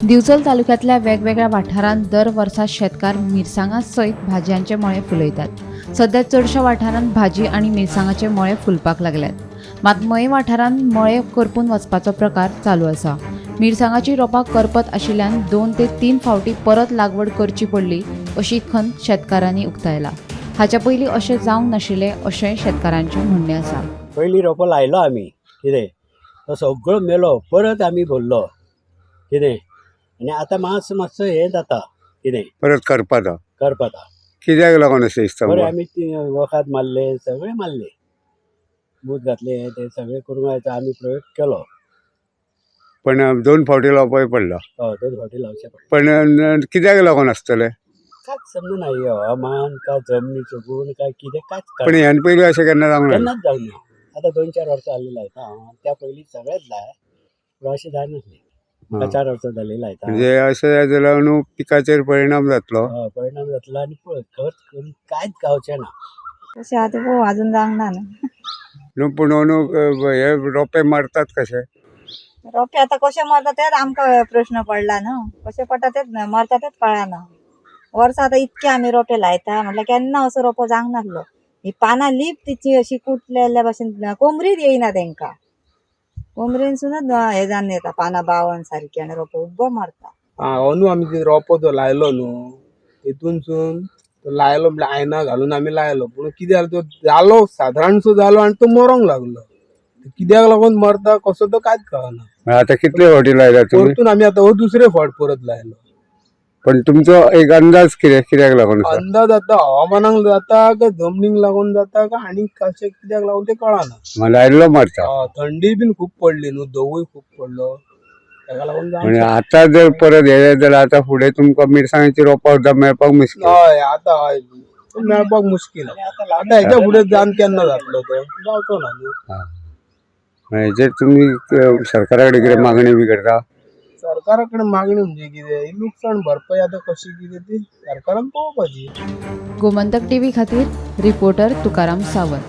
दिवचल तालुक्यातल्या वेगवेगळ्या वाठारांत दर वर्सा शेतकार मिरसांगा सयत भाजयांचे मळे फुलयतात। सध्या चडशा वाठारांत भाजी आणि मिरसांगाचे मळे फुलपाक लागल्यात। मात मये वाठारांत मळे करपून वचपाचो प्रकार चालू आसा। मिरसांगाची रोपां करपत आशिल्ल्यान 2 ते 3 फावटी परत लागवड करची पडली अशी खंत शेतकारांनी उक्तायला। हाच्या पयलीं अशें जावंक नाशिल्लें अशें शेतकारांचें म्हणणें आसा। पयलीं रोपो लायलो आमी कितें तो सगळो मेलो, परत आमी भरलो कितें आनी आतां मातसो हें जाता कितें परत करपाचा करपाता। कित्याक लागून अशें दिसता बरें तुमकां? आमी वखद मारले, सगळें मारले, मूत घातले, ते सगळें करूंक आयता आमी प्रयोग केलो। पण 2 फावटी लावपाक पडला। हय 2 फावटी लावचें पडलें। पण कित्याक लागून आसतलें? कांयच समजना, हवामान काय जमनीचो गूण काय कितें कांयच पण कळना। ह्यान पयलीं अशें केन्ना जावंक ना। केन्नाच जावंक ना। आतां 2-4 वर्सां जालीं लायता हांव। त्या पयलीं सगळेंच लाय, पूण अशें जायनासलें। म्हाका 4 वर्सां जालीं लायता। म्हणजे अशें जाल्यार न्हू पिकाचेर परिणाम जातलो। परिणाम जातलो आनी पळय खर्च करून कांयच गावचें ना। तशें आतां पळोव अजून जावंक ना न्हू पूण हे रोपे मारतात कशे? रोपे आतां कशें मरता तेच आमकां प्रश्न पडला न्हू। कशें पडटा तेच मरता तेच कळना। वर्सां आतां इतके आमी रोपे लायता म्हटल्यार केन्ना असो रोपो जावंक नासलो। ही पानां लीप तिची अशी कुटलेल्या भाशेन कोमरीच येयना तेंकां। कोमरेन सुद्दां हे जावन येता पानां बावन सारकी आनी रोपो उब्बो मारता। अंदू आमी जो रोपो जो लायलो न्हू तेतूनसून तो लायलो म्हणल्यार आयना घालून आमी लायलो, पूण कितें जालें तो जालो सादारणसो जालो आनी तो मरोंक लागलो। कित्याक लागून मरता कसो तो कांयच कळना। आता कितले फावटी लायला तुम्ही? परतून आमी आतां हो दुसरे फावट परत लायलो। पण तुमचो एक अंदाज कित्याक लागून आसा? अंदाज आतां हवामानाक जाता काय जमनीक लागून जाता काय आनी कशें कित्याक लागून ते कळना। लायल्लो मारता। थंडी बीन खूब पडली न्हू, दवूय खूब पडलो, ताका लागून म्हणजे जावंक आता जर परत हे जाल्यार आता फुडें तुमकां मिरसांगाची रोपां सुद्दां मेळपाक मुश्कील। हय आतां हय मेळपाक मुश्कील। आतां हेच्या फुडें जावन केन्ना जातलो तो जावचो ना न्हू। हेजेर तुम्ही सरकारा कडेन कितें मागणी बी करता? सरकारा कडेन मागणी म्हणजे कितें, ही लुकसाण भरपाई आतां कशी कितें ती सरकारान पळोवपाची। गोमंतक टीव्ही खातीर रिपोर्टर तुकाराम सावंत।